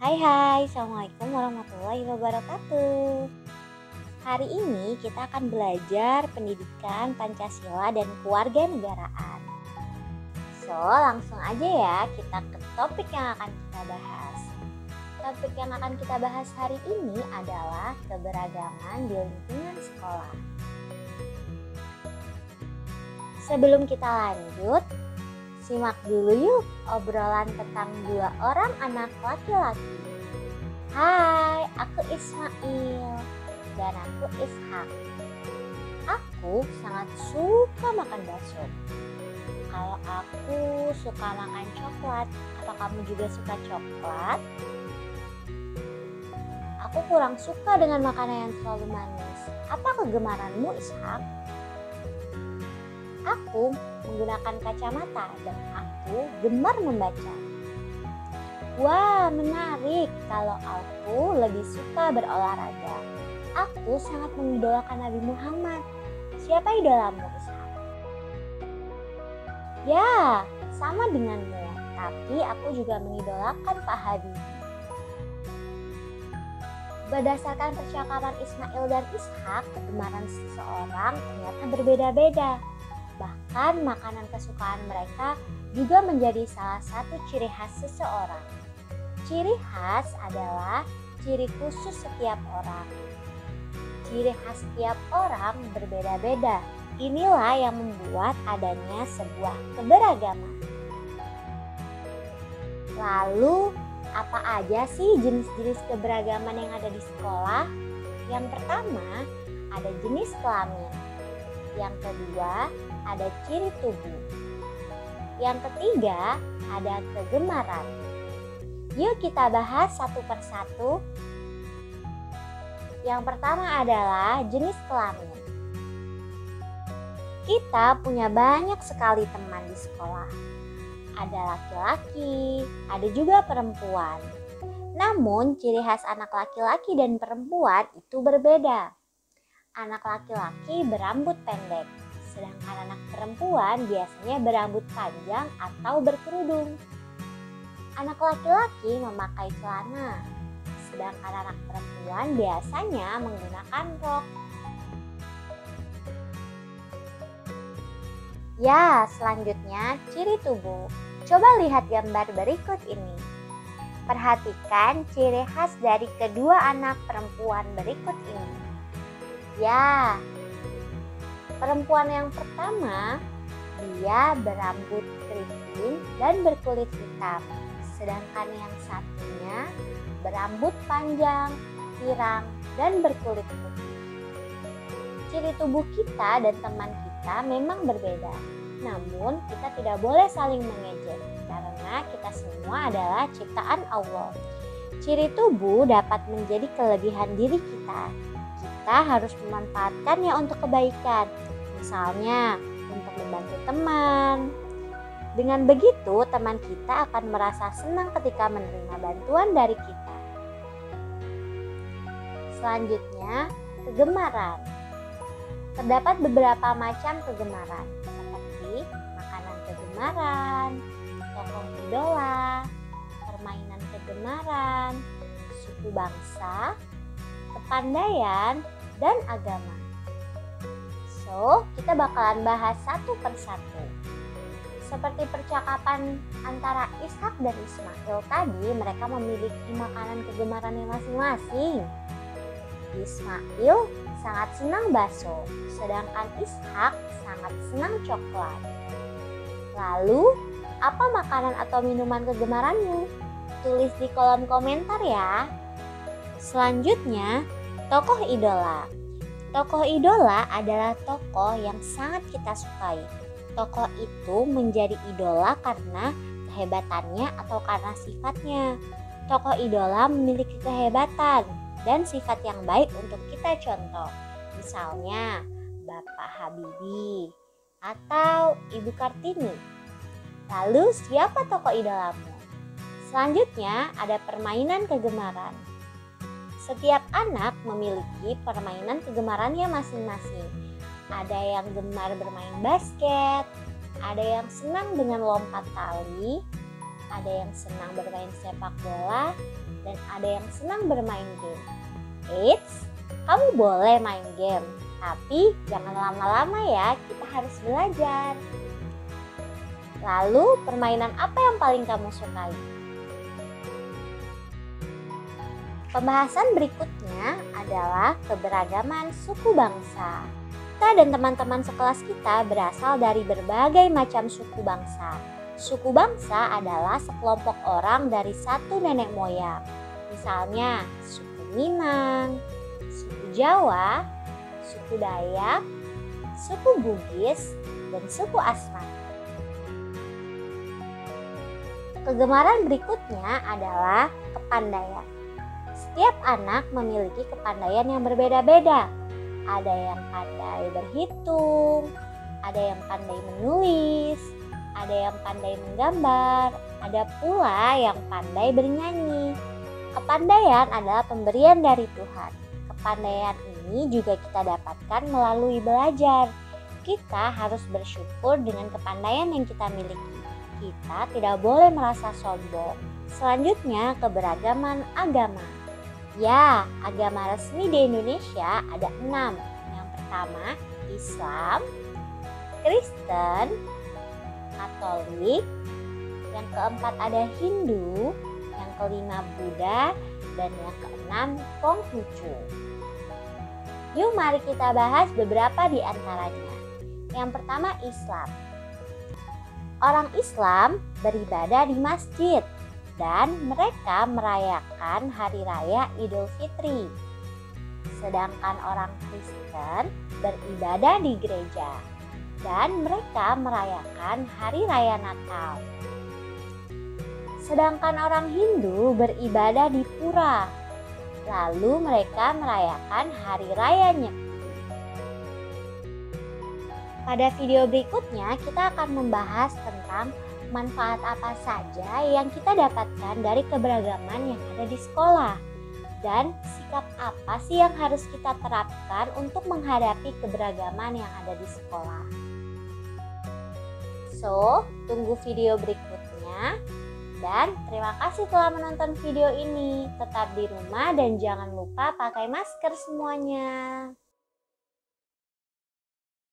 Hai, Assalamualaikum warahmatullahi wabarakatuh. Hari ini kita akan belajar pendidikan Pancasila dan kewarganegaraan. Langsung aja ya kita ke topik yang akan kita bahas. Topik yang akan kita bahas hari ini adalah keberagaman di lingkungan sekolah. Sebelum kita lanjut, simak dulu yuk obrolan tentang dua orang anak laki-laki. Hai, aku Ismail dan aku Ishak. Aku sangat suka makan bakso. Kalau aku suka makan coklat, apa kamu juga suka coklat? Aku kurang suka dengan makanan yang terlalu manis. Apa kegemaranmu, Ishak? Aku menggunakan kacamata dan aku gemar membaca. Wah, menarik. Kalau aku lebih suka berolahraga. Aku sangat mengidolakan Nabi Muhammad. Siapa idolamu, Ishak? Ya, sama denganmu. Tapi aku juga mengidolakan Pak Habibie. Berdasarkan percakapan Ismail dan Ishak, kegemaran seseorang ternyata berbeda-beda. Bahkan makanan kesukaan mereka juga menjadi salah satu ciri khas seseorang. Ciri khas adalah ciri khusus setiap orang. Ciri khas setiap orang berbeda-beda. Inilah yang membuat adanya sebuah keberagaman. Lalu, apa aja sih jenis-jenis keberagaman yang ada di sekolah? Yang pertama, ada jenis kelamin. Yang kedua, ada ciri tubuh. Yang ketiga, ada kegemaran. Yuk kita bahas satu persatu. Yang pertama adalah jenis kelamin. Kita punya banyak sekali teman di sekolah. Ada laki-laki, ada juga perempuan. Namun ciri khas anak laki-laki dan perempuan itu berbeda. Anak laki-laki berambut pendek, sedangkan anak perempuan biasanya berambut panjang atau berkerudung. Anak laki-laki memakai celana, sedangkan anak perempuan biasanya menggunakan rok. Ya, selanjutnya ciri tubuh. Coba lihat gambar berikut ini. Perhatikan ciri khas dari kedua anak perempuan berikut ini. Ya, perempuan yang pertama, dia berambut keriting dan berkulit hitam. Sedangkan yang satunya berambut panjang, pirang, dan berkulit putih. Ciri tubuh kita dan teman kita memang berbeda. Namun kita tidak boleh saling mengejek karena kita semua adalah ciptaan Allah. Ciri tubuh dapat menjadi kelebihan diri kita. Kita harus memanfaatkannya untuk kebaikan. Misalnya untuk membantu teman. Dengan begitu, teman kita akan merasa senang ketika menerima bantuan dari kita. Selanjutnya, kegemaran. Terdapat beberapa macam kegemaran, seperti makanan kegemaran, tokoh idola, permainan kegemaran, suku bangsa, kepandaian, dan agama. Kita bakalan bahas satu persatu. Seperti percakapan antara Ishak dan Ismail tadi, mereka memiliki makanan kegemarannya masing-masing. Ismail sangat senang bakso, sedangkan Ishak sangat senang coklat. Lalu, apa makanan atau minuman kegemaranmu? Tulis di kolom komentar ya. Selanjutnya, tokoh idola. Tokoh idola adalah tokoh yang sangat kita sukai. Tokoh itu menjadi idola karena kehebatannya atau karena sifatnya. Tokoh idola memiliki kehebatan dan sifat yang baik untuk kita contoh. Misalnya Bapak Habibie atau Ibu Kartini. Lalu siapa tokoh idolamu? Selanjutnya ada permainan kegemaran. Setiap anak memiliki permainan kegemarannya masing-masing. Ada yang gemar bermain basket, ada yang senang dengan lompat tali, ada yang senang bermain sepak bola, dan ada yang senang bermain game. Eits, kamu boleh main game, tapi jangan lama-lama ya, kita harus belajar. Lalu, permainan apa yang paling kamu sukai? Pembahasan berikutnya adalah keberagaman suku bangsa. Kita dan teman-teman sekelas kita berasal dari berbagai macam suku bangsa. Suku bangsa adalah sekelompok orang dari satu nenek moyang. Misalnya, suku Minang, suku Jawa, suku Dayak, suku Bugis, dan suku Asmat. Kegemaran berikutnya adalah kepandaian. Setiap anak memiliki kepandaian yang berbeda-beda. Ada yang pandai berhitung, ada yang pandai menulis, ada yang pandai menggambar, ada pula yang pandai bernyanyi. Kepandaian adalah pemberian dari Tuhan. Kepandaian ini juga kita dapatkan melalui belajar. Kita harus bersyukur dengan kepandaian yang kita miliki. Kita tidak boleh merasa sombong. Selanjutnya, keberagaman agama. Ya, agama resmi di Indonesia ada 6. Yang pertama, Islam, Kristen, Katolik, yang keempat ada Hindu, yang kelima Buddha, dan yang keenam Konghucu. Yuk mari kita bahas beberapa di antaranya. Yang pertama, Islam. Orang Islam beribadah di masjid dan mereka merayakan hari raya Idul Fitri. Sedangkan orang Kristen beribadah di gereja dan mereka merayakan hari raya Natal. Sedangkan orang Hindu beribadah di pura, lalu mereka merayakan hari raya Nyepi. Pada video berikutnya kita akan membahas tentang manfaat apa saja yang kita dapatkan dari keberagaman yang ada di sekolah dan sikap apa sih yang harus kita terapkan untuk menghadapi keberagaman yang ada di sekolah. So, tunggu video berikutnya dan terima kasih telah menonton video ini. Tetap di rumah dan jangan lupa pakai masker semuanya.